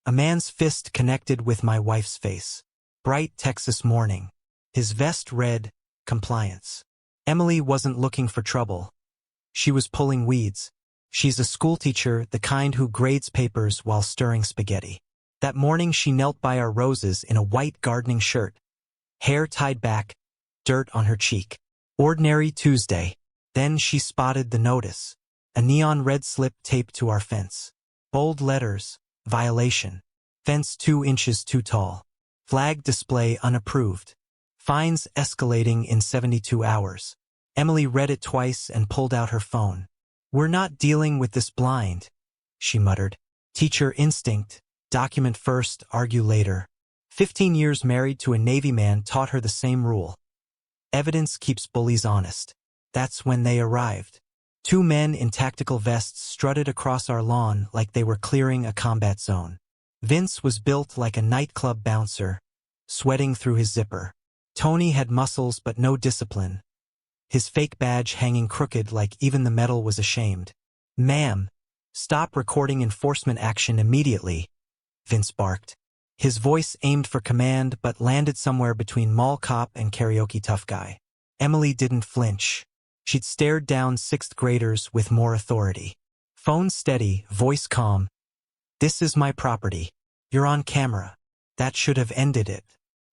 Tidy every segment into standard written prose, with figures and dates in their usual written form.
A man's fist connected with my wife's face. Bright Texas morning. His vest read, compliance. Emily wasn't looking for trouble. She was pulling weeds. She's a schoolteacher, the kind who grades papers while stirring spaghetti. That morning she knelt by our roses in a white gardening shirt. Hair tied back, dirt on her cheek. Ordinary Tuesday. Then she spotted the notice. A neon red slip taped to our fence. Bold letters, violation. Fence 2 inches too tall. Flag display unapproved. Fines escalating in 72 hours. Emily read it twice and pulled out her phone. We're not dealing with this blind, she muttered. Teacher instinct, document first, argue later. 15 years married to a Navy man taught her the same rule. Evidence keeps bullies honest. That's when they arrived. 2 men in tactical vests strutted across our lawn like they were clearing a combat zone. Vince was built like a nightclub bouncer, sweating through his zipper. Tony had muscles but no discipline. His fake badge hanging crooked like even the metal was ashamed. Ma'am, stop recording enforcement action immediately, Vince barked. His voice aimed for command but landed somewhere between mall cop and karaoke tough guy. Emily didn't flinch. She'd stared down 6th graders with more authority. Phone steady, voice calm. This is my property. You're on camera. That should have ended it.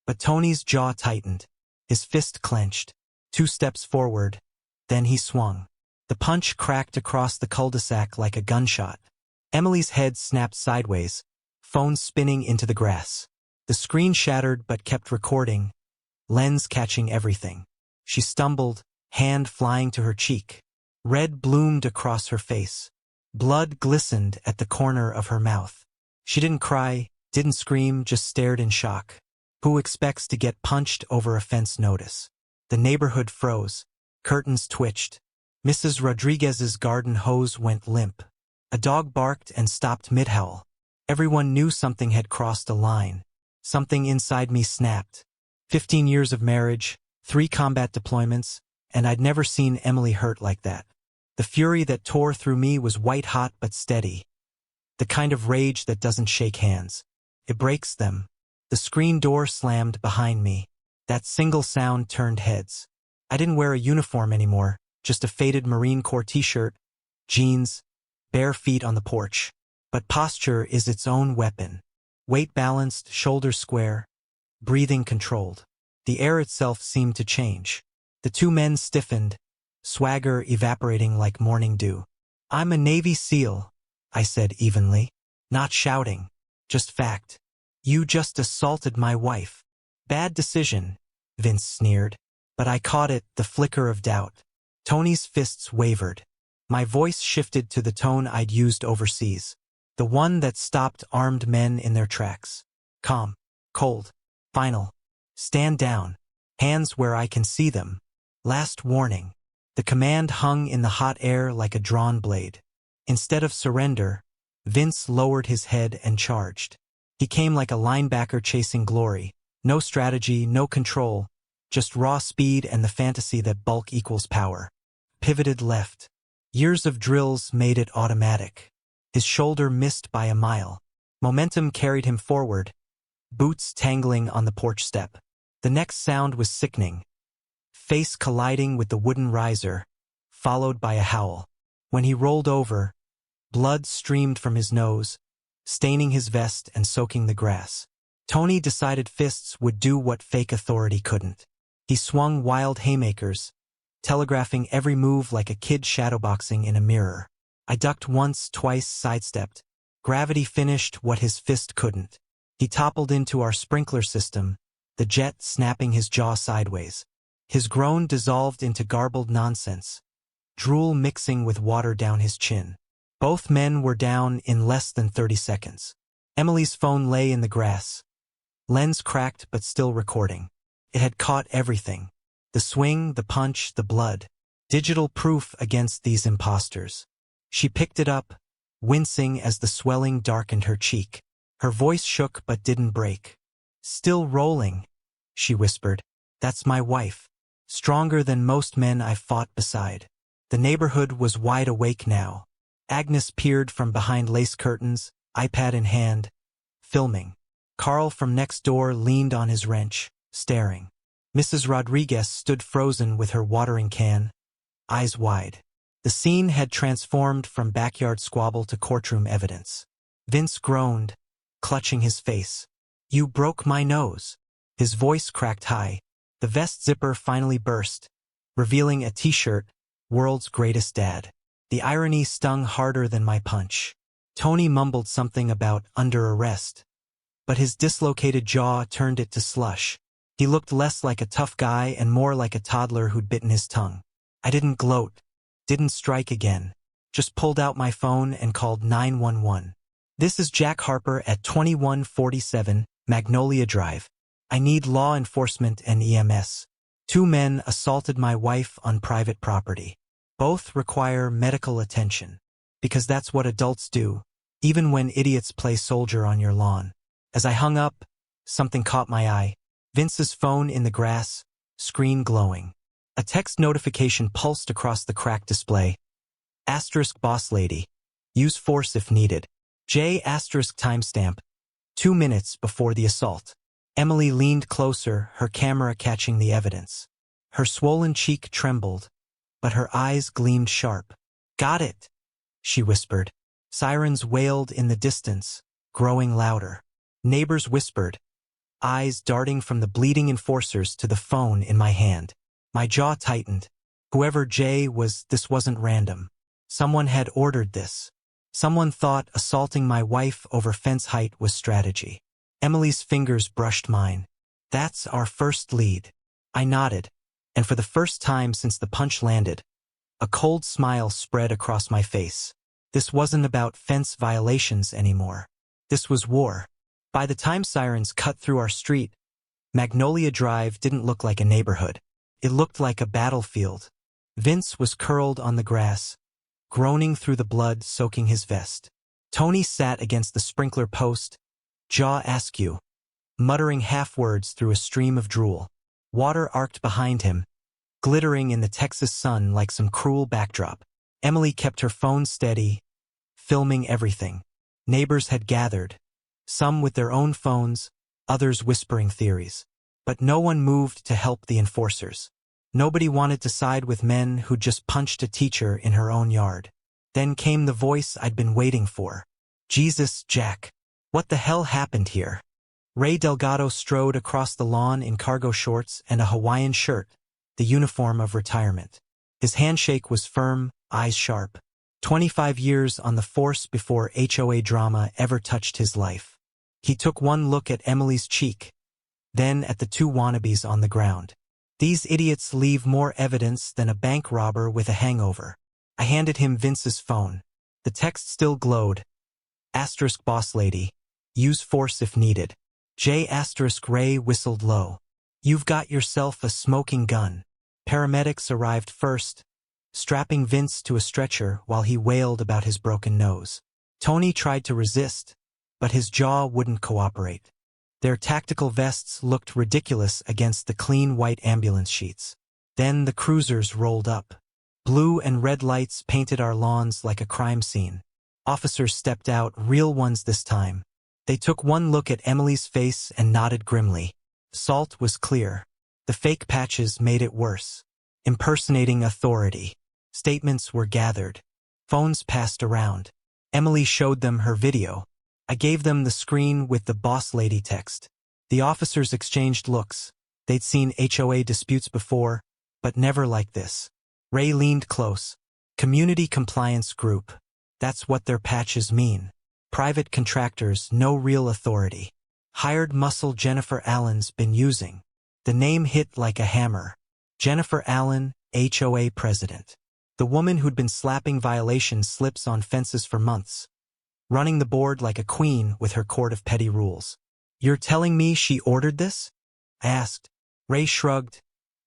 But Tony's jaw tightened. His fist clenched. 2 steps forward. Then he swung. The punch cracked across the cul-de-sac like a gunshot. Emily's head snapped sideways, phone spinning into the grass. The screen shattered but kept recording, lens catching everything. She stumbled, hand flying to her cheek. Red bloomed across her face. Blood glistened at the corner of her mouth. She didn't cry, didn't scream, just stared in shock. Who expects to get punched over a fence notice? The neighborhood froze. Curtains twitched. Mrs. Rodriguez's garden hose went limp. A dog barked and stopped mid-howl. Everyone knew something had crossed a line. Something inside me snapped. 15 years of marriage, 3 combat deployments, and I'd never seen Emily hurt like that. The fury that tore through me was white-hot but steady. The kind of rage that doesn't shake hands. It breaks them. The screen door slammed behind me. That single sound turned heads. I didn't wear a uniform anymore, just a faded Marine Corps t-shirt, jeans, bare feet on the porch. But posture is its own weapon. Weight balanced, shoulders square, breathing controlled. The air itself seemed to change. The 2 men stiffened, swagger evaporating like morning dew. I'm a Navy SEAL, I said evenly. Not shouting, just fact. You just assaulted my wife. Bad decision, Vince sneered. But I caught it, the flicker of doubt. Tony's fists wavered. My voice shifted to the tone I'd used overseas. The one that stopped armed men in their tracks. Calm, cold, final. Stand down. Hands where I can see them. Last warning. The command hung in the hot air like a drawn blade. Instead of surrender, Vince lowered his head and charged. He came like a linebacker chasing glory. No strategy, no control, just raw speed and the fantasy that bulk equals power. Pivoted left. Years of drills made it automatic. His shoulder missed by a mile. Momentum carried him forward, boots tangling on the porch step. The next sound was sickening. Face colliding with the wooden riser, followed by a howl. When he rolled over, blood streamed from his nose, staining his vest and soaking the grass. Tony decided fists would do what fake authority couldn't. He swung wild haymakers, telegraphing every move like a kid shadowboxing in a mirror. I ducked once, twice, sidestepped. Gravity finished what his fist couldn't. He toppled into our sprinkler system, the jet snapping his jaw sideways. His groan dissolved into garbled nonsense, drool mixing with water down his chin. Both men were down in less than 30 seconds. Emily's phone lay in the grass. Lens cracked but still recording. It had caught everything. The swing, the punch, the blood. Digital proof against these imposters. She picked it up, wincing as the swelling darkened her cheek. Her voice shook but didn't break. Still rolling, she whispered. That's my wife. Stronger than most men I've fought beside. The neighborhood was wide awake now. Agnes peered from behind lace curtains, iPad in hand, filming. Carl from next door leaned on his wrench, staring. Mrs. Rodriguez stood frozen with her watering can, eyes wide. The scene had transformed from backyard squabble to courtroom evidence. Vince groaned, clutching his face. "You broke my nose." His voice cracked high. The vest zipper finally burst, revealing a t-shirt, "World's Greatest Dad." The irony stung harder than my punch. Tony mumbled something about "under arrest," but his dislocated jaw turned it to slush. He looked less like a tough guy and more like a toddler who'd bitten his tongue. I didn't gloat, didn't strike again, just pulled out my phone and called 911. "This is Jack Harper at 2147 Magnolia Drive. I need law enforcement and EMS. 2 men assaulted my wife on private property. Both require medical attention. Because that's what adults do, even when idiots play soldier on your lawn." As I hung up, something caught my eye. Vince's phone in the grass, screen glowing. A text notification pulsed across the cracked display. Asterisk boss lady. Use force if needed. J asterisk timestamp. 2 minutes before the assault. Emily leaned closer, her camera catching the evidence. Her swollen cheek trembled, but her eyes gleamed sharp. "Got it," she whispered. Sirens wailed in the distance, growing louder. Neighbors whispered, eyes darting from the bleeding enforcers to the phone in my hand. My jaw tightened. Whoever Jay was, this wasn't random. Someone had ordered this. Someone thought assaulting my wife over fence height was strategy. Emily's fingers brushed mine. "That's our first lead." I nodded, and for the first time since the punch landed, a cold smile spread across my face. This wasn't about fence violations anymore. This was war. By the time sirens cut through our street, Magnolia Drive didn't look like a neighborhood. It looked like a battlefield. Vince was curled on the grass, groaning through the blood soaking his vest. Tony sat against the sprinkler post, jaw askew, muttering half-words through a stream of drool. Water arced behind him, glittering in the Texas sun like some cruel backdrop. Emily kept her phone steady, filming everything. Neighbors had gathered, some with their own phones, others whispering theories. But no one moved to help the enforcers. Nobody wanted to side with men who just punched a teacher in her own yard. Then came the voice I'd been waiting for. "Jesus, Jack. What the hell happened here?" Ray Delgado strode across the lawn in cargo shorts and a Hawaiian shirt, the uniform of retirement. His handshake was firm, eyes sharp. 25 years on the force before HOA drama ever touched his life. He took one look at Emily's cheek, then at the 2 wannabes on the ground. "These idiots leave more evidence than a bank robber with a hangover." I handed him Vince's phone. The text still glowed. Asterisk boss lady. Use force if needed. J asterisk Ray whistled low. "You've got yourself a smoking gun." Paramedics arrived first, strapping Vince to a stretcher while he wailed about his broken nose. Tony tried to resist, but his jaw wouldn't cooperate. Their tactical vests looked ridiculous against the clean white ambulance sheets. Then the cruisers rolled up. Blue and red lights painted our lawns like a crime scene. Officers stepped out, real ones this time. They took one look at Emily's face and nodded grimly. Salt was clear. The fake patches made it worse. Impersonating authority. Statements were gathered. Phones passed around. Emily showed them her video. I gave them the screen with the boss lady text. The officers exchanged looks. They'd seen HOA disputes before, but never like this. Ray leaned close. Community compliance group. That's what their patches mean. Private contractors, no real authority. Hired muscle Jennifer Allen's been using. The name hit like a hammer. Jennifer Allen, HOA president. The woman who'd been slapping violation slips on fences for months. Running the board like a queen with her court of petty rules. "You're telling me she ordered this?" I asked. Ray shrugged,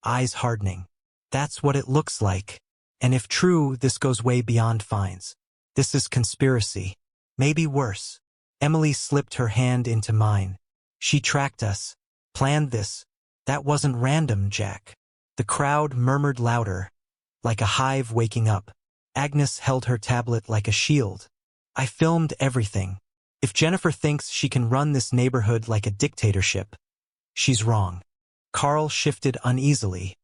eyes hardening. "That's what it looks like. And if true, this goes way beyond fines. This is conspiracy. Maybe worse." Emily slipped her hand into mine. "She tracked us. Planned this. That wasn't random, Jack." The crowd murmured louder, like a hive waking up. Agnes held her tablet like a shield. "I filmed everything. If Jennifer thinks she can run this neighborhood like a dictatorship, she's wrong. Carl shifted uneasily,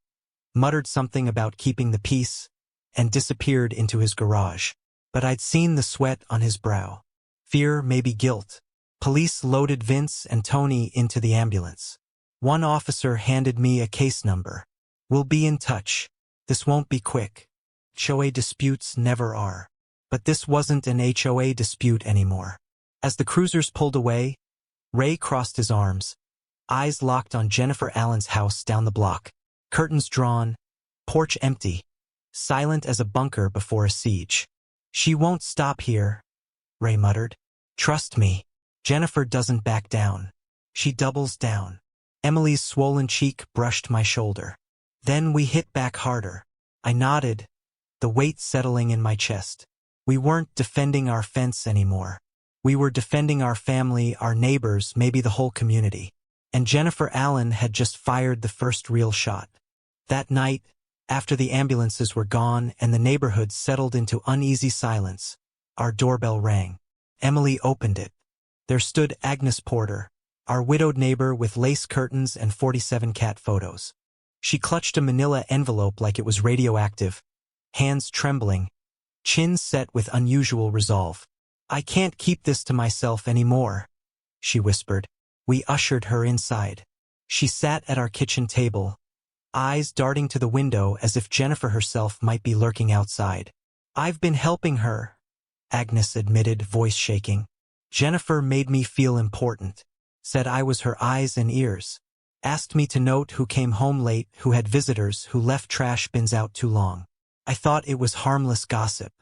muttered something about keeping the peace, and disappeared into his garage. But I'd seen the sweat on his brow. Fear, maybe guilt. Police loaded Vince and Tony into the ambulance. One officer handed me a case number. "We'll be in touch. This won't be quick. HOA disputes never are." But this wasn't an HOA dispute anymore. As the cruisers pulled away, Ray crossed his arms, eyes locked on Jennifer Allen's house down the block. Curtains drawn, porch empty, silent as a bunker before a siege. "She won't stop here," Ray muttered. "Trust me. Jennifer doesn't back down. She doubles down." Emily's swollen cheek brushed my shoulder. Then we hit back harder. I nodded, the weight settling in my chest. We weren't defending our fence anymore. We were defending our family, our neighbors, maybe the whole community. And Jennifer Allen had just fired the first real shot. That night, after the ambulances were gone and the neighborhood settled into uneasy silence, our doorbell rang. Emily opened it. There stood Agnes Porter, our widowed neighbor with lace curtains and 47 cat photos. She clutched a manila envelope like it was radioactive, hands trembling, chin set with unusual resolve. "I can't keep this to myself anymore," she whispered. We ushered her inside. She sat at our kitchen table, eyes darting to the window as if Jennifer herself might be lurking outside. "I've been helping her," Agnes admitted, voice shaking. "Jennifer made me feel important, said I was her eyes and ears, asked me to note who came home late, who had visitors, who left trash bins out too long. I thought it was harmless gossip.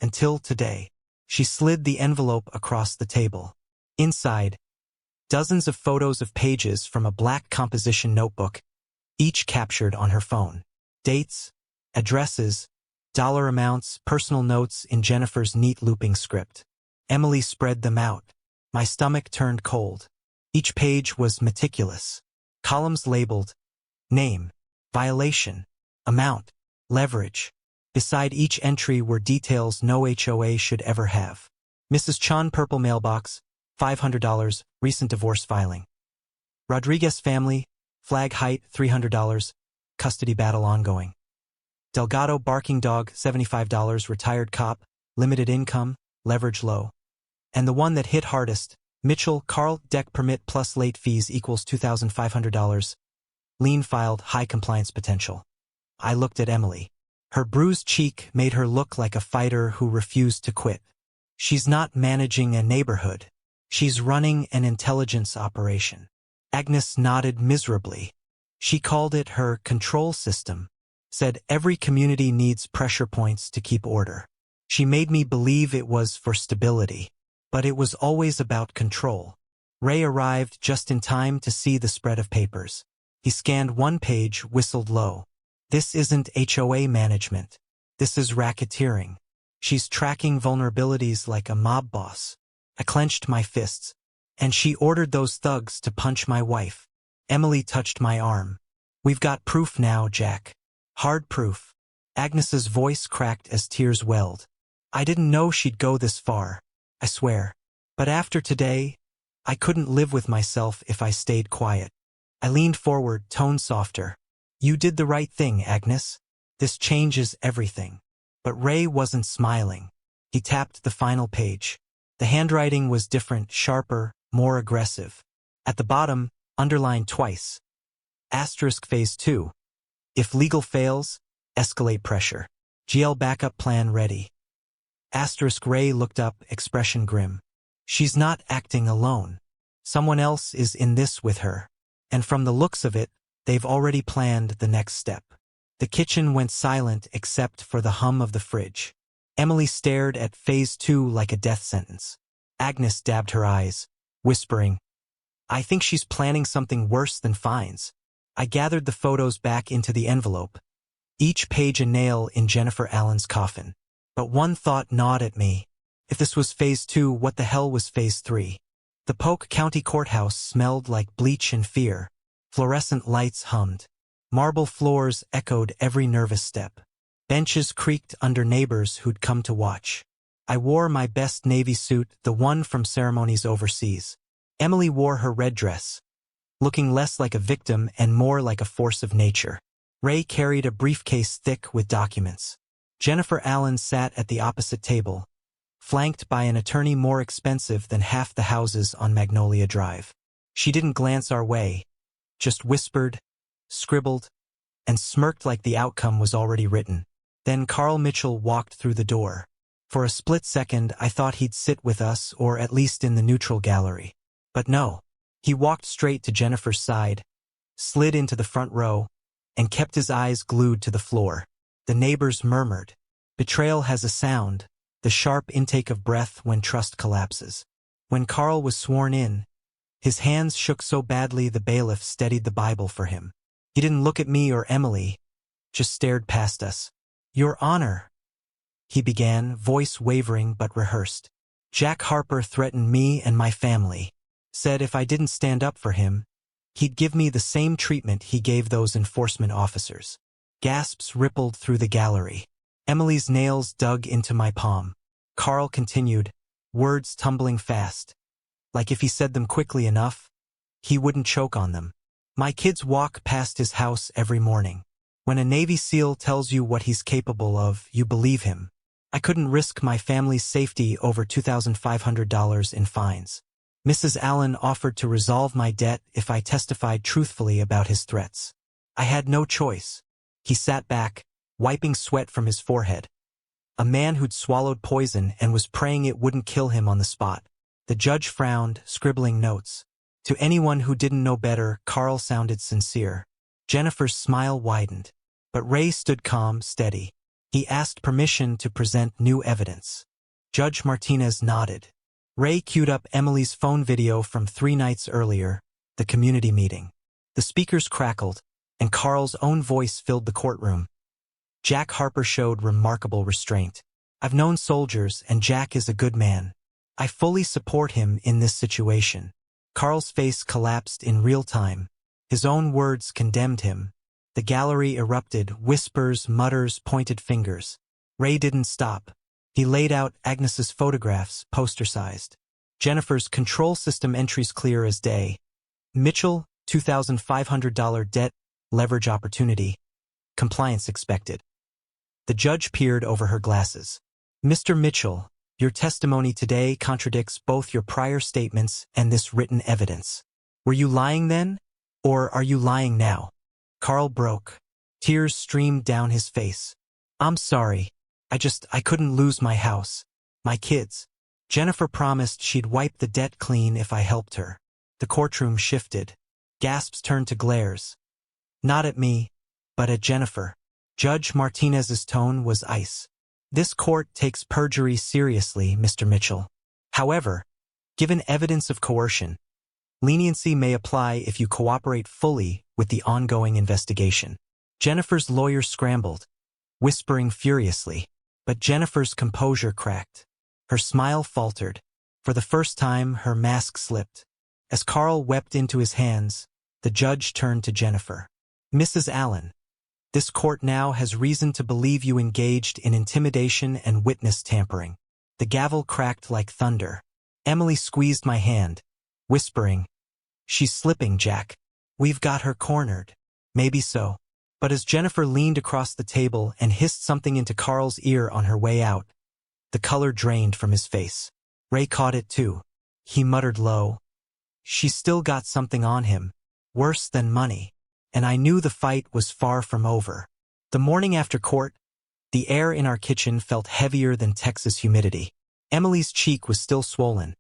Until today." She slid the envelope across the table. Inside, dozens of photos of pages from a black composition notebook, each captured on her phone. Dates, addresses, dollar amounts, personal notes in Jennifer's neat looping script. Emily spread them out. My stomach turned cold. Each page was meticulous. Columns labeled name, violation, amount, leverage. Beside each entry were details no HOA should ever have. Mrs. Chan, purple mailbox, $500, recent divorce filing. Rodriguez family, flag height, $300, custody battle ongoing. Delgado, barking dog, $75, retired cop, limited income, leverage low. And the one that hit hardest, Mitchell, Carl, deck permit plus late fees equals $2,500. Lien filed, high compliance potential. I looked at Emily. Her bruised cheek made her look like a fighter who refused to quit. She's not managing a neighborhood. She's running an intelligence operation. Agnes nodded miserably. She called it her control system, said every community needs pressure points to keep order. She made me believe it was for stability, but it was always about control. Ray arrived just in time to see the spread of papers. He scanned one page, whistled low. "This isn't HOA management. This is racketeering. She's tracking vulnerabilities like a mob boss." I clenched my fists. "And she ordered those thugs to punch my wife." Emily touched my arm. "We've got proof now, Jack. Hard proof." Agnes's voice cracked as tears welled. "I didn't know she'd go this far, I swear. But after today, I couldn't live with myself if I stayed quiet." I leaned forward, tone softer. "You did the right thing, Agnes. This changes everything." But Ray wasn't smiling. He tapped the final page. The handwriting was different, sharper, more aggressive. At the bottom, underlined twice. Asterisk phase 2. If legal fails, escalate pressure. GL backup plan ready. Asterisk. Ray looked up, expression grim. She's not acting alone. Someone else is in this with her. And from the looks of it, they've already planned the next step. The kitchen went silent except for the hum of the fridge. Emily stared at phase 2 like a death sentence. Agnes dabbed her eyes, whispering, "I think she's planning something worse than fines." I gathered the photos back into the envelope, each page a nail in Jennifer Allen's coffin. But one thought gnawed at me. If this was phase 2, what the hell was phase 3? The Polk County Courthouse smelled like bleach and fear. Fluorescent lights hummed. Marble floors echoed every nervous step. Benches creaked under neighbors who'd come to watch. I wore my best navy suit, the one from ceremonies overseas. Emily wore her red dress, looking less like a victim and more like a force of nature. Ray carried a briefcase thick with documents. Jennifer Allen sat at the opposite table, flanked by an attorney more expensive than half the houses on Magnolia Drive. She didn't glance our way, just whispered, scribbled, and smirked like the outcome was already written. Then Carl Mitchell walked through the door. For a split second, I thought he'd sit with us or at least in the neutral gallery. But no. He walked straight to Jennifer's side, slid into the front row, and kept his eyes glued to the floor. The neighbors murmured. Betrayal has a sound, the sharp intake of breath when trust collapses. When Carl was sworn in, his hands shook so badly the bailiff steadied the Bible for him. He didn't look at me or Emily, just stared past us. "Your Honor," he began, voice wavering but rehearsed. "Jack Harper threatened me and my family. Said if I didn't stand up for him, he'd give me the same treatment he gave those enforcement officers." Gasps rippled through the gallery. Emily's nails dug into my palm. Carl continued, words tumbling fast. Like if he said them quickly enough, he wouldn't choke on them. "My kids walk past his house every morning. When a Navy SEAL tells you what he's capable of, you believe him. I couldn't risk my family's safety over $2,500 in fines. Mrs. Allen offered to resolve my debt if I testified truthfully about his threats. I had no choice." He sat back, wiping sweat from his forehead. A man who'd swallowed poison and was praying it wouldn't kill him on the spot. The judge frowned, scribbling notes. To anyone who didn't know better, Carl sounded sincere. Jennifer's smile widened. But Ray stood calm, steady. He asked permission to present new evidence. Judge Martinez nodded. Ray queued up Emily's phone video from 3 nights earlier, the community meeting. The speakers crackled, and Carl's own voice filled the courtroom. Jack Harper showed remarkable restraint. "I've known soldiers, and Jack is a good man. I fully support him in this situation." Carl's face collapsed in real time. His own words condemned him. The gallery erupted, whispers, mutters, pointed fingers. Ray didn't stop. He laid out Agnes's photographs, poster-sized. Jennifer's control system entries clear as day. Mitchell, $2,500 debt, leverage opportunity. Compliance expected. The judge peered over her glasses. "Mr. Mitchell, your testimony today contradicts both your prior statements and this written evidence. Were you lying then, or are you lying now?" Carl broke. Tears streamed down his face. "I'm sorry. I couldn't lose my house. My kids." Jennifer promised she'd wipe the debt clean if I helped her. The courtroom shifted. Gasps turned to glares. Not at me, but at Jennifer. Judge Martinez's tone was ice. "This court takes perjury seriously, Mr. Mitchell. However, given evidence of coercion, leniency may apply if you cooperate fully with the ongoing investigation." Jennifer's lawyer scrambled, whispering furiously, but Jennifer's composure cracked. Her smile faltered. For the first time, her mask slipped. As Carl wept into his hands, the judge turned to Jennifer. "Mrs. Allen, this court now has reason to believe you engaged in intimidation and witness tampering." The gavel cracked like thunder. Emily squeezed my hand, whispering, "She's slipping, Jack. We've got her cornered." Maybe so. But as Jennifer leaned across the table and hissed something into Carl's ear on her way out, the color drained from his face. Ray caught it too. He muttered low, "She's still got something on him, worse than money." And I knew the fight was far from over. The morning after court, the air in our kitchen felt heavier than Texas humidity. Emily's cheek was still swollen,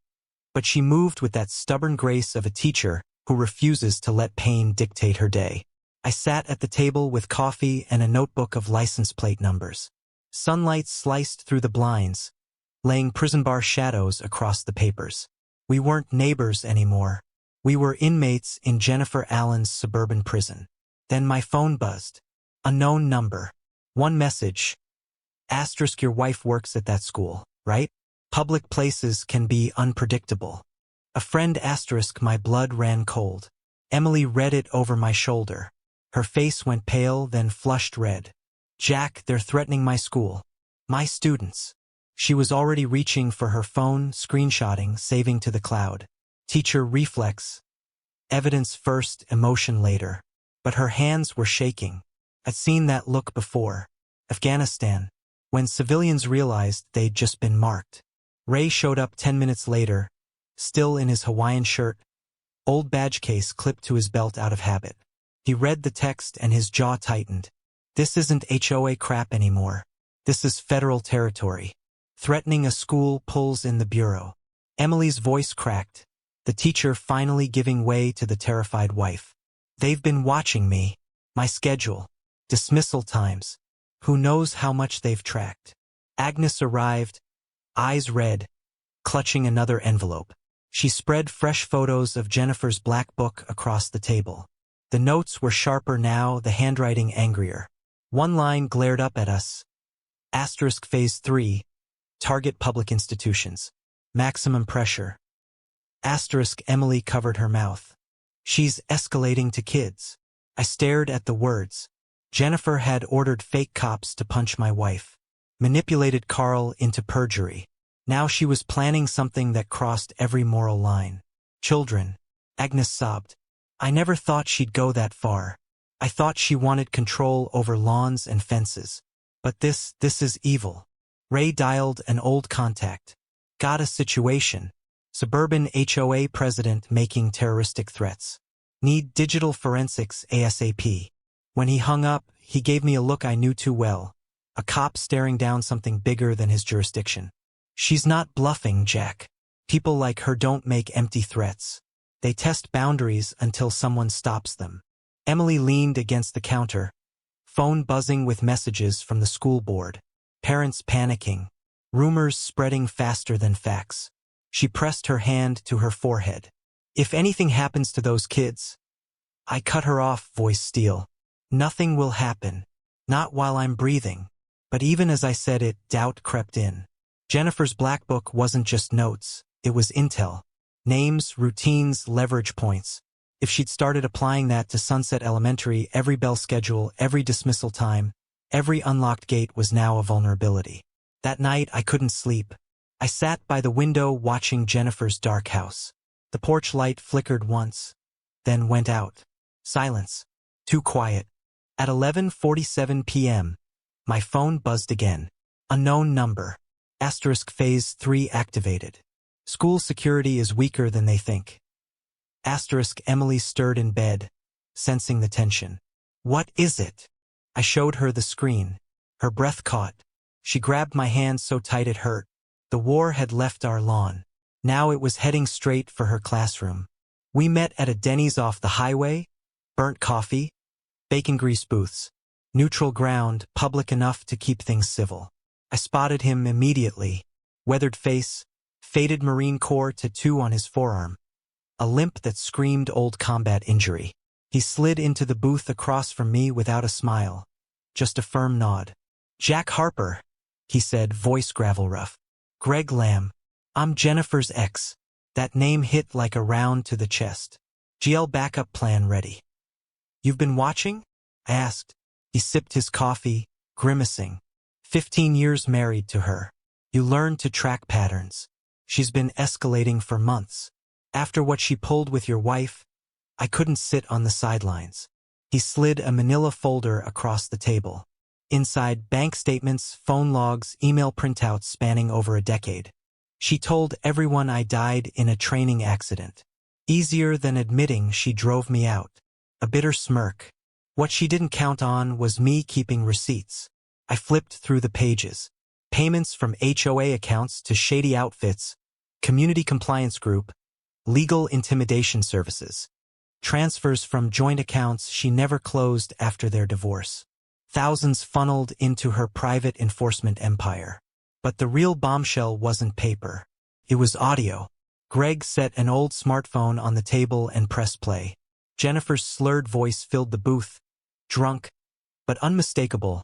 but she moved with that stubborn grace of a teacher who refuses to let pain dictate her day. I sat at the table with coffee and a notebook of license plate numbers. Sunlight sliced through the blinds, laying prison bar shadows across the papers. We weren't neighbors anymore. We were inmates in Jennifer Allen's suburban prison. Then my phone buzzed. Unknown number. One message. Asterisk, your wife works at that school, right? Public places can be unpredictable. A friend asterisk, my blood ran cold. Emily read it over my shoulder. Her face went pale, then flushed red. "Jack, they're threatening my school. My students. She was already reaching for her phone, screenshotting, saving to the cloud. Teacher reflex. Evidence first, emotion later. But her hands were shaking. I'd seen that look before. Afghanistan. When civilians realized they'd just been marked. Ray showed up 10 minutes later, still in his Hawaiian shirt, old badge case clipped to his belt out of habit. He read the text and his jaw tightened. This isn't HOA crap anymore. This is federal territory. Threatening a school pulls in the bureau. Emily's voice cracked, the teacher finally giving way to the terrified wife. They've been watching me. My schedule. Dismissal times. Who knows how much they've tracked. Agnes arrived, eyes red, clutching another envelope. She spread fresh photos of Jennifer's black book across the table. The notes were sharper now, the handwriting angrier. One line glared up at us. Asterisk Phase 3. Target public institutions. Maximum pressure. Asterisk Emily covered her mouth. She's escalating to kids. I stared at the words. Jennifer had ordered fake cops to punch my wife. Manipulated Carl into perjury. Now she was planning something that crossed every moral line. Children. Agnes sobbed. I never thought she'd go that far. I thought she wanted control over lawns and fences. But this is evil. Ray dialed an old contact. Got a situation. Suburban HOA president making terroristic threats. Need digital forensics ASAP. When he hung up, he gave me a look I knew too well. A cop staring down something bigger than his jurisdiction. She's not bluffing, Jack. People like her don't make empty threats. They test boundaries until someone stops them. Emily leaned against the counter. Phone buzzing with messages from the school board. Parents panicking. Rumors spreading faster than facts. She pressed her hand to her forehead. If anything happens to those kids. I cut her off, voice steel. Nothing will happen. Not while I'm breathing. But even as I said it, doubt crept in. Jennifer's black book wasn't just notes, it was intel. Names, routines, leverage points. If she'd started applying that to Sunset Elementary, every bell schedule, every dismissal time, every unlocked gate was now a vulnerability. That night I couldn't sleep. I sat by the window watching Jennifer's dark house. The porch light flickered once, then went out. Silence. Too quiet. At 11:47 p.m., my phone buzzed again. Unknown number. Asterisk Phase 3 activated. School security is weaker than they think. Asterisk Emily stirred in bed, sensing the tension. What is it? I showed her the screen. Her breath caught. She grabbed my hand so tight it hurt. The war had left our lawn. Now it was heading straight for her classroom. We met at a Denny's off the highway. Burnt coffee. Bacon grease booths. Neutral ground, public enough to keep things civil. I spotted him immediately. Weathered face, faded Marine Corps tattoo on his forearm. A limp that screamed old combat injury. He slid into the booth across from me without a smile. Just a firm nod. Jack Harper, he said, voice gravel rough. Greg Lamb. I'm Jennifer's ex. That name hit like a round to the chest. GL backup plan ready. You've been watching? I asked. He sipped his coffee, grimacing. 15 years married to her. You learn to track patterns. She's been escalating for months. After what she pulled with your wife, I couldn't sit on the sidelines. He slid a manila folder across the table. Inside, bank statements, phone logs, email printouts spanning over a decade. She told everyone I died in a training accident. Easier than admitting she drove me out. A bitter smirk. What she didn't count on was me keeping receipts. I flipped through the pages. Payments from HOA accounts to shady outfits, community compliance group, legal intimidation services. Transfers from joint accounts she never closed after their divorce. Thousands funneled into her private enforcement empire. But the real bombshell wasn't paper. It was audio. Greg set an old smartphone on the table and pressed play. Jennifer's slurred voice filled the booth. Drunk, but unmistakable.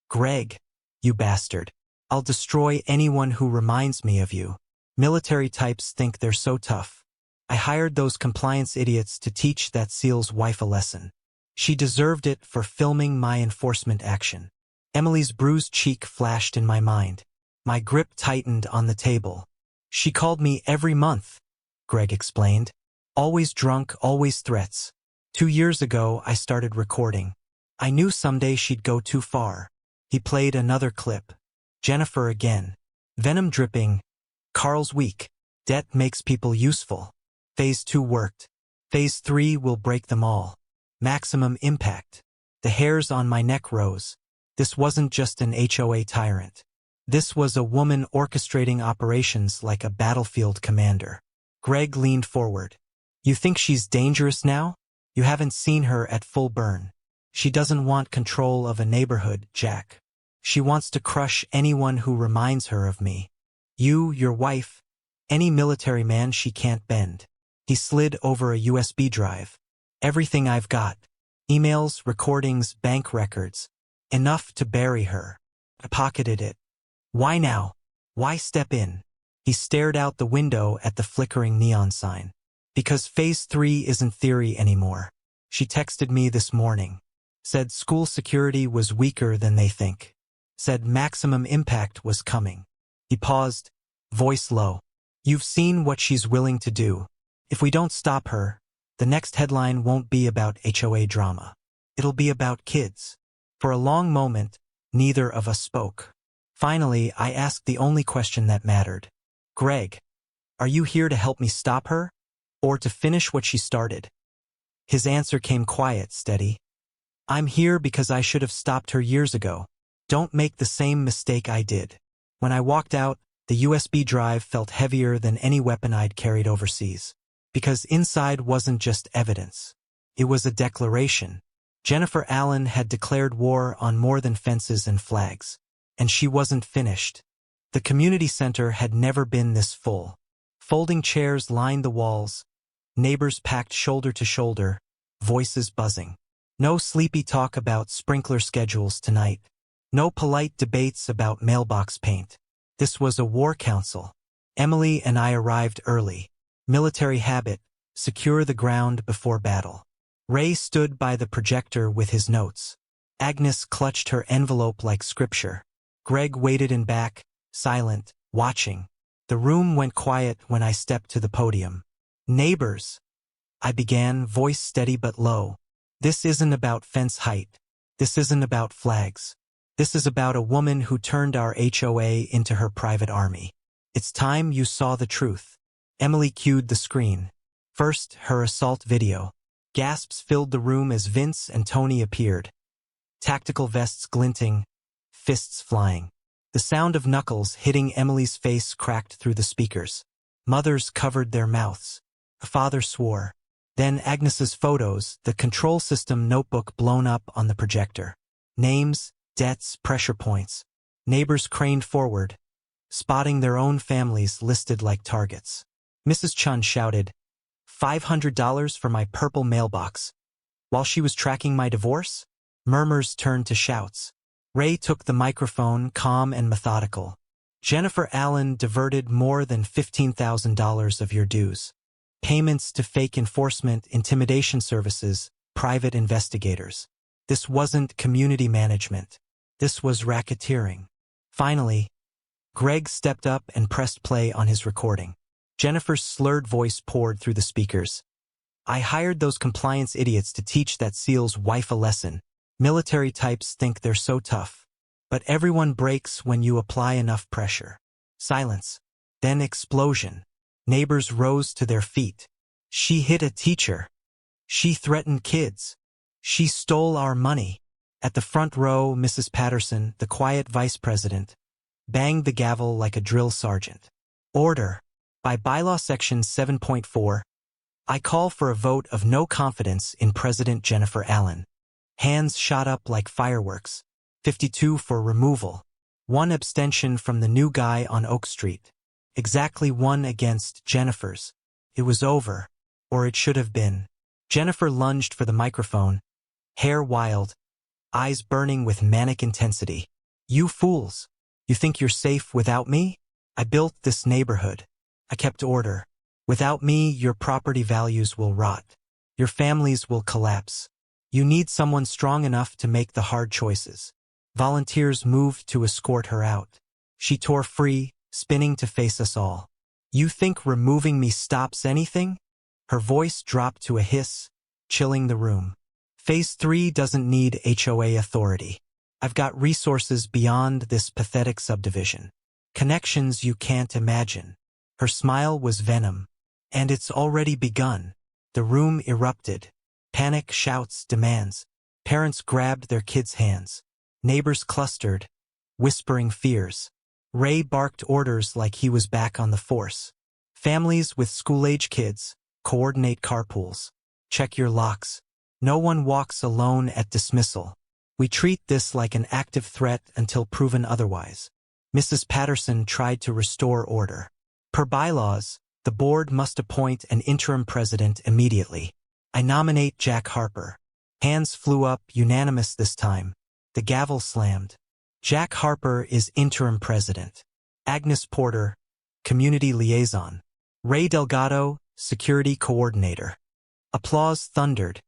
Greg, you bastard. I'll destroy anyone who reminds me of you. Military types think they're so tough. I hired those compliance idiots to teach that SEAL's wife a lesson. She deserved it for filming my enforcement action. Emily's bruised cheek flashed in my mind. My grip tightened on the table. She called me every month, Greg explained. Always drunk, always threats. 2 years ago, I started recording. I knew someday she'd go too far. He played another clip. Jennifer again. Venom dripping. Carl's weak. Debt makes people useful. Phase 2 worked. Phase 3 will break them all. Maximum impact. The hairs on my neck rose. This wasn't just an HOA tyrant. This was a woman orchestrating operations like a battlefield commander. Greg leaned forward. You think she's dangerous now? You haven't seen her at full burn. She doesn't want control of a neighborhood, Jack. She wants to crush anyone who reminds her of me. You, your wife, any military man she can't bend. He slid over a USB drive. Everything I've got. Emails, recordings, bank records. Enough to bury her. I pocketed it. Why now? Why step in? He stared out the window at the flickering neon sign. Because phase 3 isn't theory anymore. She texted me this morning. Said school security was weaker than they think. Said maximum impact was coming. He paused, voice low. You've seen what she's willing to do. If we don't stop her, the next headline won't be about HOA drama. It'll be about kids. For a long moment, neither of us spoke. Finally, I asked the only question that mattered. Greg, are you here to help me stop her? Or to finish what she started? His answer came quiet, steady. I'm here because I should have stopped her years ago. Don't make the same mistake I did. When I walked out, the USB drive felt heavier than any weapon I'd carried overseas. Because inside wasn't just evidence. It was a declaration. Jennifer Allen had declared war on more than fences and flags. And she wasn't finished. The community center had never been this full. Folding chairs lined the walls. Neighbors packed shoulder to shoulder, voices buzzing. No sleepy talk about sprinkler schedules tonight. No polite debates about mailbox paint. This was a war council. Emily and I arrived early. Military habit, secure the ground before battle. Ray stood by the projector with his notes. Agnes clutched her envelope like scripture. Greg waited in back, silent, watching. The room went quiet when I stepped to the podium. Neighbors, I began, voice steady but low. This isn't about fence height. This isn't about flags. This is about a woman who turned our HOA into her private army. It's time you saw the truth. Emily cued the screen. First, her assault video. Gasps filled the room as Vince and Tony appeared. Tactical vests glinting, fists flying. The sound of knuckles hitting Emily's face cracked through the speakers. Mothers covered their mouths. A father swore. Then Agnes's photos, the control system notebook blown up on the projector. Names, debts, pressure points. Neighbors craned forward, spotting their own families listed like targets. Mrs. Chun shouted, $500 for my purple mailbox. While she was tracking my divorce, murmurs turned to shouts. Ray took the microphone, calm and methodical. Jennifer Allen diverted more than $15,000 of your dues. Payments to fake enforcement, intimidation services, private investigators. This wasn't community management. This was racketeering. Finally, Greg stepped up and pressed play on his recording. Jennifer's slurred voice poured through the speakers. I hired those compliance idiots to teach that SEAL's wife a lesson. Military types think they're so tough. But everyone breaks when you apply enough pressure. Silence. Then explosion. Neighbors rose to their feet. She hit a teacher. She threatened kids. She stole our money. At the front row, Mrs. Patterson, the quiet vice president, banged the gavel like a drill sergeant. Order. By bylaw section 7.4, I call for a vote of no confidence in President Jennifer Allen. Hands shot up like fireworks. 52 for removal. 1 abstention from the new guy on Oak Street. Exactly 1 against Jennifer's. It was over. Or it should have been. Jennifer lunged for the microphone, hair wild, eyes burning with manic intensity. You fools. You think you're safe without me? I built this neighborhood. I kept order. Without me, your property values will rot. Your families will collapse. You need someone strong enough to make the hard choices. Volunteers moved to escort her out. She tore free, spinning to face us all. "You think removing me stops anything?" Her voice dropped to a hiss, chilling the room. "Phase 3 doesn't need HOA authority. I've got resources beyond this pathetic subdivision. Connections you can't imagine." Her smile was venom. "And it's already begun." The room erupted. Panic, shouts, demands. Parents grabbed their kids' hands. Neighbors clustered, whispering fears. Ray barked orders like he was back on the force. "Families with school-age kids, coordinate carpools. Check your locks. No one walks alone at dismissal. We treat this like an active threat until proven otherwise." Mrs. Patterson tried to restore order. "Per bylaws, the board must appoint an interim president immediately. I nominate Jack Harper." Hands flew up, unanimous this time. The gavel slammed. Jack Harper is interim president. Agnes Porter, community liaison. Ray Delgado, security coordinator. Applause thundered,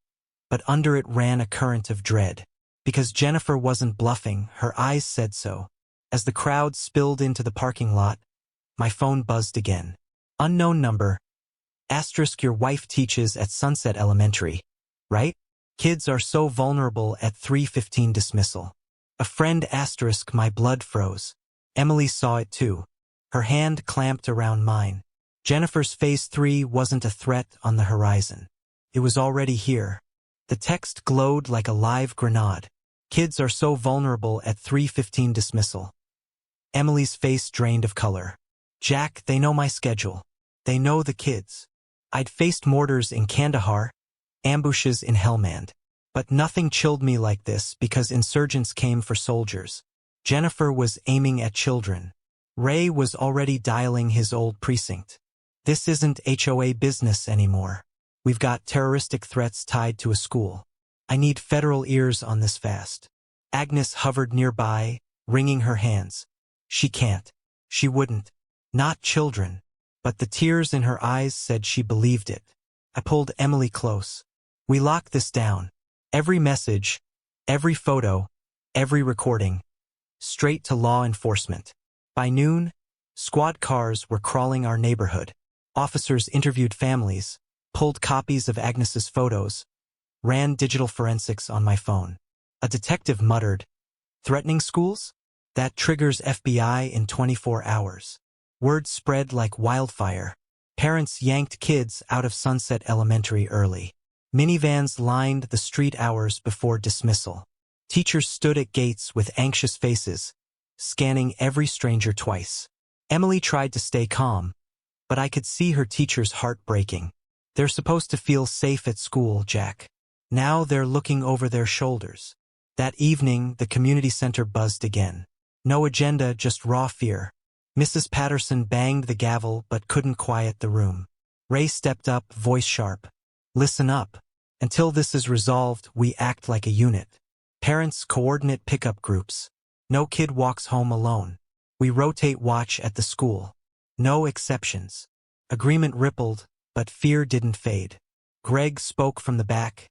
but under it ran a current of dread. Because Jennifer wasn't bluffing, her eyes said so. As the crowd spilled into the parking lot, my phone buzzed again. "Unknown number. Asterisk, your wife teaches at Sunset Elementary, right? Kids are so vulnerable at 3:15 dismissal." A friend asterisk, my blood froze. Emily saw it too. Her hand clamped around mine. Jennifer's phase 3 wasn't a threat on the horizon. It was already here. The text glowed like a live grenade. "Kids are so vulnerable at 3:15 dismissal." Emily's face drained of color. "Jack, they know my schedule. They know the kids. I'd faced mortars in Kandahar, ambushes in Helmand. But nothing chilled me like this because insurgents came for soldiers. Jennifer was aiming at children. Ray was already dialing his old precinct. This isn't HOA business anymore. We've got terroristic threats tied to a school. I need federal ears on this fast." Agnes hovered nearby, wringing her hands. "She can't. She wouldn't. Not children." But the tears in her eyes said she believed it. I pulled Emily close. "We lock this down. Every message, every photo, every recording. Straight to law enforcement." By noon, squad cars were crawling our neighborhood. Officers interviewed families, pulled copies of Agnes's photos, ran digital forensics on my phone. A detective muttered, "Threatening schools? That triggers FBI in 24 hours. Word spread like wildfire. Parents yanked kids out of Sunset Elementary early. Minivans lined the street hours before dismissal. Teachers stood at gates with anxious faces, scanning every stranger twice. Emily tried to stay calm, but I could see her teacher's heart breaking. "They're supposed to feel safe at school, Jack. Now they're looking over their shoulders." That evening, the community center buzzed again. No agenda, just raw fear. Mrs. Patterson banged the gavel but couldn't quiet the room. Ray stepped up, voice sharp. "Listen up. Until this is resolved, we act like a unit. Parents coordinate pickup groups. No kid walks home alone. We rotate watch at the school. No exceptions." Agreement rippled, but fear didn't fade. Greg spoke from the back,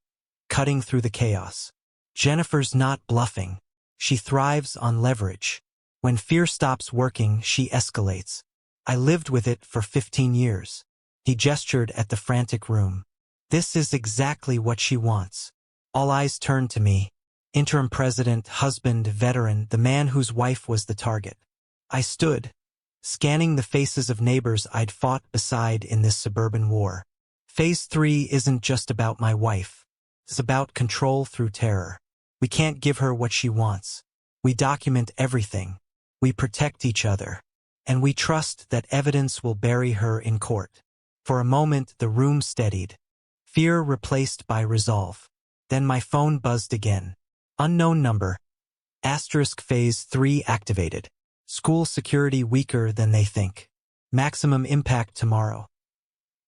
cutting through the chaos. "Jennifer's not bluffing. She thrives on leverage. When fear stops working, she escalates. I lived with it for 15 years. He gestured at the frantic room. "This is exactly what she wants." All eyes turned to me. Interim president, husband, veteran, the man whose wife was the target. I stood, scanning the faces of neighbors I'd fought beside in this suburban war. Phase 3 isn't just about my wife. It's about control through terror. We can't give her what she wants. We document everything. We protect each other. And we trust that evidence will bury her in court. For a moment, the room steadied. Fear replaced by resolve. Then my phone buzzed again. "Unknown number. Asterisk phase 3 activated. School security weaker than they think. Maximum impact tomorrow."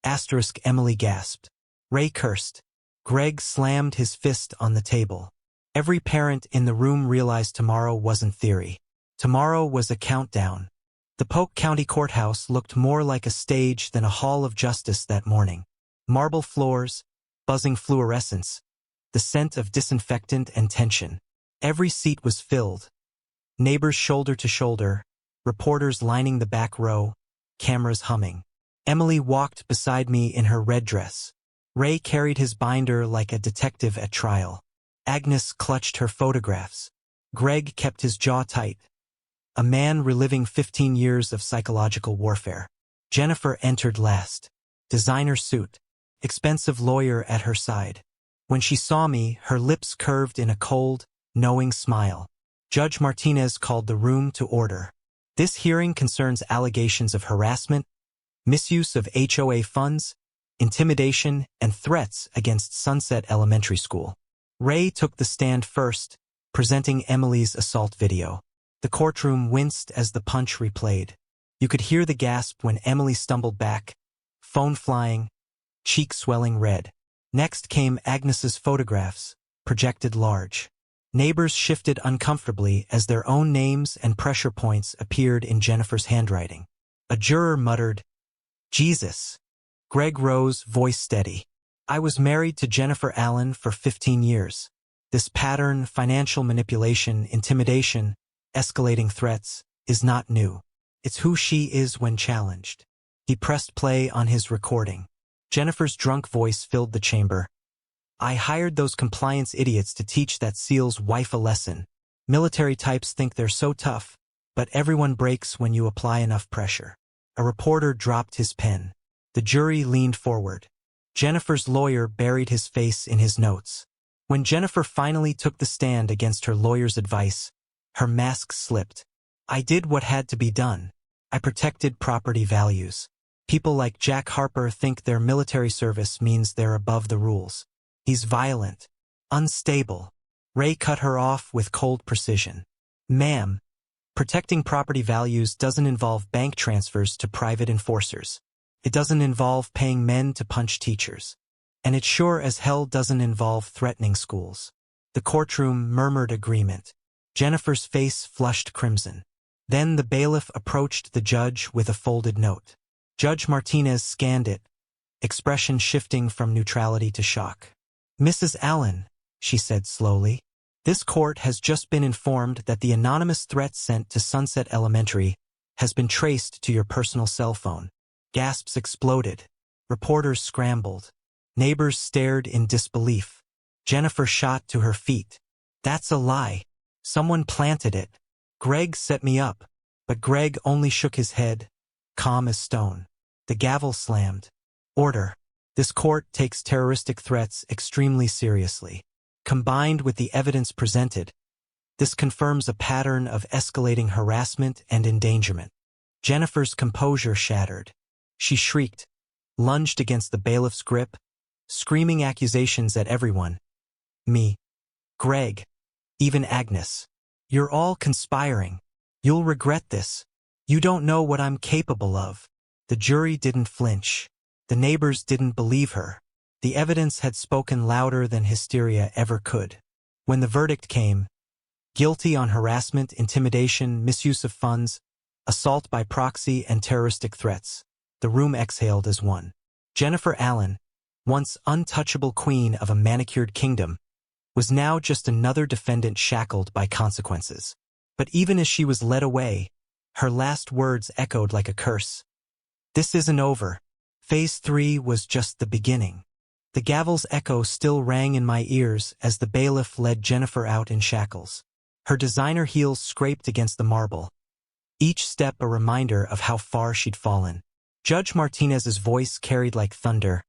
Asterisk, Emily gasped. Ray cursed. Greg slammed his fist on the table. Every parent in the room realized tomorrow wasn't theory. Tomorrow was a countdown. The Polk County Courthouse looked more like a stage than a hall of justice that morning. Marble floors, buzzing fluorescence, the scent of disinfectant and tension. Every seat was filled. Neighbors shoulder to shoulder, reporters lining the back row, cameras humming. Emily walked beside me in her red dress. Ray carried his binder like a detective at trial. Agnes clutched her photographs. Greg kept his jaw tight. A man reliving 15 years of psychological warfare. Jennifer entered last. Designer suit. Expensive lawyer at her side. When she saw me, her lips curved in a cold, knowing smile. Judge Martinez called the room to order. This hearing concerns allegations of harassment, misuse of HOA funds, intimidation, and threats against Sunset Elementary School. Ray took the stand first, presenting Emily's assault video. The courtroom winced as the punch replayed. You could hear the gasp when Emily stumbled back, phone flying, cheek swelling red. Next came Agnes's photographs, projected large. Neighbors shifted uncomfortably as their own names and pressure points appeared in Jennifer's handwriting. A juror muttered, "Jesus." Greg rose, voice steady. "I was married to Jennifer Allen for 15 years. This pattern, financial manipulation, intimidation, escalating threats, is not new. It's who she is when challenged." He pressed play on his recording. Jennifer's drunk voice filled the chamber. "I hired those compliance idiots to teach that SEAL's wife a lesson. Military types think they're so tough, but everyone breaks when you apply enough pressure." A reporter dropped his pen. The jury leaned forward. Jennifer's lawyer buried his face in his notes. When Jennifer finally took the stand against her lawyer's advice, her mask slipped. "I did what had to be done. I protected property values. People like Jack Harper think their military service means they're above the rules. He's violent, unstable." Ray cut her off with cold precision. "Ma'am, protecting property values doesn't involve bank transfers to private enforcers. It doesn't involve paying men to punch teachers. And it sure as hell doesn't involve threatening schools." The courtroom murmured agreement. Jennifer's face flushed crimson. Then the bailiff approached the judge with a folded note. Judge Martinez scanned it, expression shifting from neutrality to shock. "Mrs. Allen," she said slowly, "this court has just been informed that the anonymous threat sent to Sunset Elementary has been traced to your personal cell phone." Gasps exploded. Reporters scrambled. Neighbors stared in disbelief. Jennifer shot to her feet. "That's a lie. Someone planted it. Greg set me up." But Greg only shook his head, calm as stone. The gavel slammed. "Order. This court takes terroristic threats extremely seriously. Combined with the evidence presented, this confirms a pattern of escalating harassment and endangerment." Jennifer's composure shattered. She shrieked, lunged against the bailiff's grip, screaming accusations at everyone. "Me. Greg. Even Agnes. You're all conspiring. You'll regret this. You don't know what I'm capable of." The jury didn't flinch. The neighbors didn't believe her. The evidence had spoken louder than hysteria ever could. When the verdict came, guilty on harassment, intimidation, misuse of funds, assault by proxy, and terroristic threats, the room exhaled as one. Jennifer Allen, once untouchable queen of a manicured kingdom, was now just another defendant shackled by consequences. But even as she was led away, her last words echoed like a curse. "This isn't over. Phase 3 was just the beginning." The gavel's echo still rang in my ears as the bailiff led Jennifer out in shackles. Her designer heels scraped against the marble, each step a reminder of how far she'd fallen. Judge Martinez's voice carried like thunder.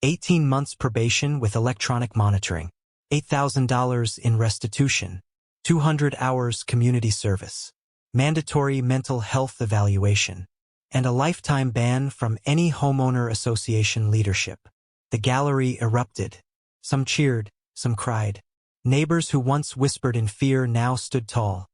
18 months probation with electronic monitoring. $8,000 in restitution. 200 hours community service. Mandatory mental health evaluation. And a lifetime ban from any homeowner association leadership. The gallery erupted. Some cheered, some cried. Neighbors who once whispered in fear now stood tall,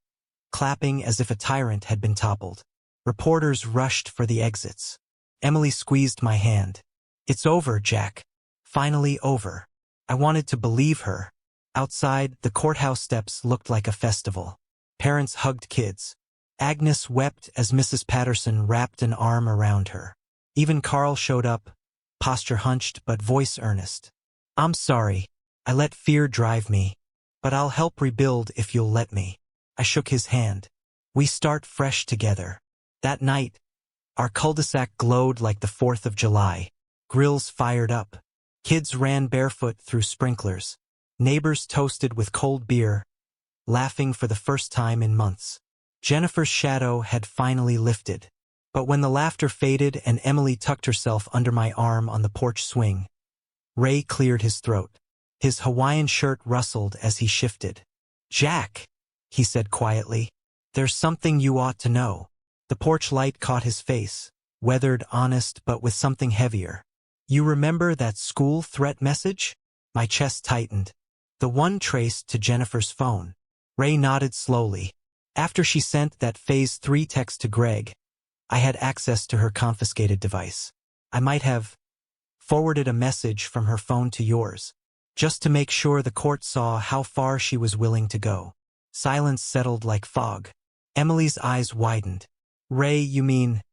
clapping as if a tyrant had been toppled. Reporters rushed for the exits. Emily squeezed my hand. "It's over, Jack. Finally over." I wanted to believe her. Outside, the courthouse steps looked like a festival. Parents hugged kids. Agnes wept as Mrs. Patterson wrapped an arm around her. Even Carl showed up, posture hunched but voice earnest. "I'm sorry. I let fear drive me. But I'll help rebuild if you'll let me." I shook his hand. We start fresh together. That night, our cul-de-sac glowed like the 4th of July. Grills fired up. Kids ran barefoot through sprinklers. Neighbors toasted with cold beer, laughing for the first time in months. Jennifer's shadow had finally lifted. But when the laughter faded and Emily tucked herself under my arm on the porch swing, Ray cleared his throat. His Hawaiian shirt rustled as he shifted. "Jack," he said quietly, "there's something you ought to know." The porch light caught his face, weathered, honest, but with something heavier. "You remember that school threat message?" My chest tightened. "The one traced to Jennifer's phone." Ray nodded slowly. "After she sent that Phase 3 text to Greg, I had access to her confiscated device. I might have forwarded a message from her phone to yours, just to make sure the court saw how far she was willing to go." Silence settled like fog. Emily's eyes widened. "Ray, you mean—"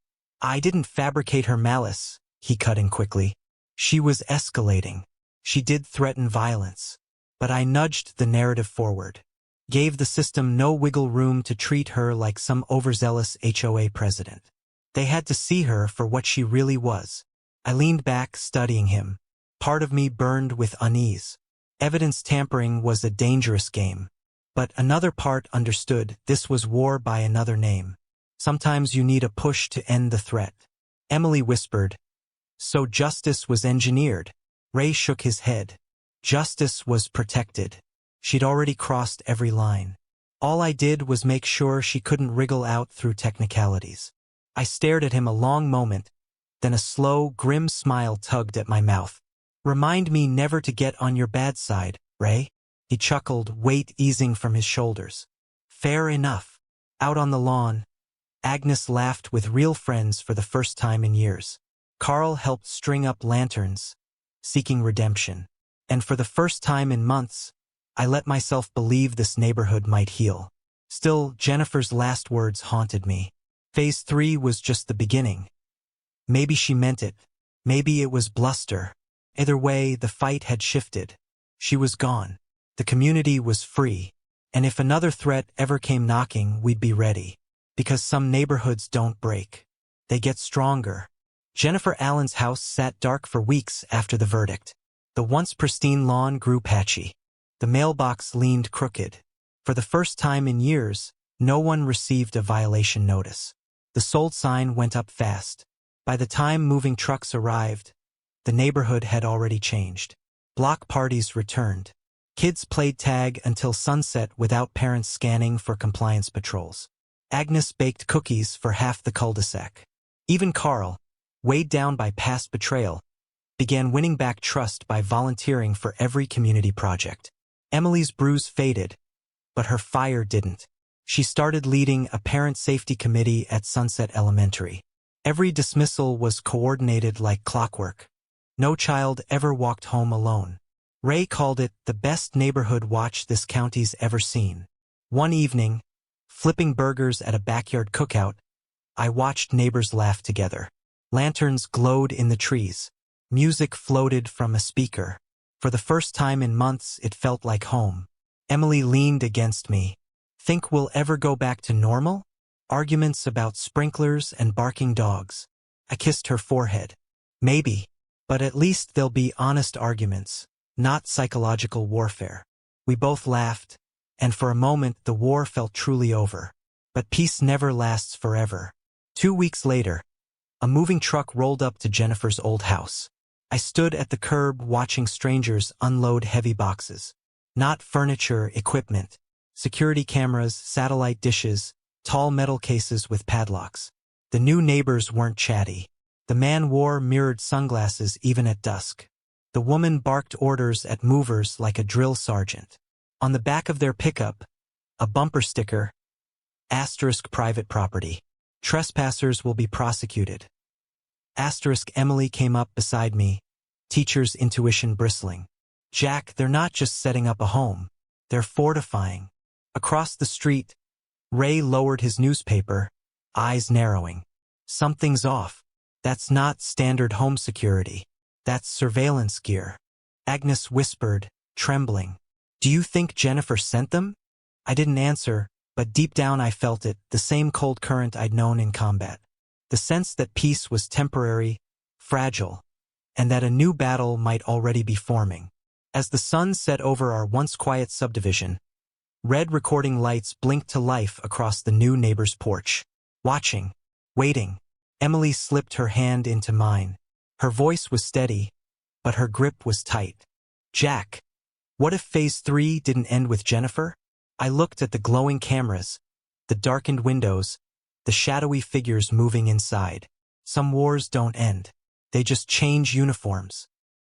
"I didn't fabricate her malice," he cut in quickly. "She was escalating. She did threaten violence. But I nudged the narrative forward. Gave the system no wiggle room to treat her like some overzealous HOA president. They had to see her for what she really was." I leaned back, studying him. Part of me burned with unease. Evidence tampering was a dangerous game. But another part understood this was war by another name. Sometimes you need a push to end the threat. Emily whispered, "So justice was engineered." Ray shook his head. "Justice was protected. She'd already crossed every line. All I did was make sure she couldn't wriggle out through technicalities." I stared at him a long moment, then a slow, grim smile tugged at my mouth. "Remind me never to get on your bad side, Ray." He chuckled, weight easing from his shoulders. "Fair enough." Out on the lawn, Agnes laughed with real friends for the first time in years. Carl helped string up lanterns, seeking redemption. And for the first time in months, I let myself believe this neighborhood might heal. Still, Jennifer's last words haunted me. Phase 3 was just the beginning. Maybe she meant it. Maybe it was bluster. Either way, the fight had shifted. She was gone. The community was free. And if another threat ever came knocking, we'd be ready. Because some neighborhoods don't break. They get stronger. Jennifer Allen's house sat dark for weeks after the verdict. The once pristine lawn grew patchy. The mailbox leaned crooked. For the first time in years, no one received a violation notice. The sold sign went up fast. By the time moving trucks arrived, the neighborhood had already changed. Block parties returned. Kids played tag until sunset without parents scanning for compliance patrols. Agnes baked cookies for half the cul-de-sac. Even Carl, weighed down by past betrayal, began winning back trust by volunteering for every community project. Emily's bruise faded, but her fire didn't. She started leading a parent safety committee at Sunset Elementary. Every dismissal was coordinated like clockwork. No child ever walked home alone. Ray called it the best neighborhood watch this county's ever seen. One evening, flipping burgers at a backyard cookout, I watched neighbors laugh together. Lanterns glowed in the trees. Music floated from a speaker. For the first time in months, it felt like home. Emily leaned against me. "Think we'll ever go back to normal?" Arguments about sprinklers and barking dogs. I kissed her forehead. "Maybe. But at least they'll be honest arguments, not psychological warfare." We both laughed, and for a moment the war felt truly over. But peace never lasts forever. 2 weeks later, a moving truck rolled up to Jennifer's old house. I stood at the curb watching strangers unload heavy boxes. Not furniture, equipment. Security cameras, satellite dishes, tall metal cases with padlocks. The new neighbors weren't chatty. The man wore mirrored sunglasses even at dusk. The woman barked orders at movers like a drill sergeant. On the back of their pickup, a bumper sticker, * private property. Trespassers will be prosecuted. * Emily came up beside me, teacher's intuition bristling. "Jack, they're not just setting up a home. They're fortifying." Across the street, Ray lowered his newspaper, eyes narrowing. "Something's off. That's not standard home security. That's surveillance gear." Agnes whispered, trembling. "Do you think Jennifer sent them?" I didn't answer, but deep down I felt it, the same cold current I'd known in combat. The sense that peace was temporary, fragile, and that a new battle might already be forming. As the sun set over our once quiet subdivision, red recording lights blinked to life across the new neighbor's porch. Watching, waiting, Emily slipped her hand into mine. Her voice was steady, but her grip was tight. "Jack, what if Phase 3 didn't end with Jennifer?" I looked at the glowing cameras, the darkened windows, the shadowy figures moving inside. Some wars don't end. They just change uniforms.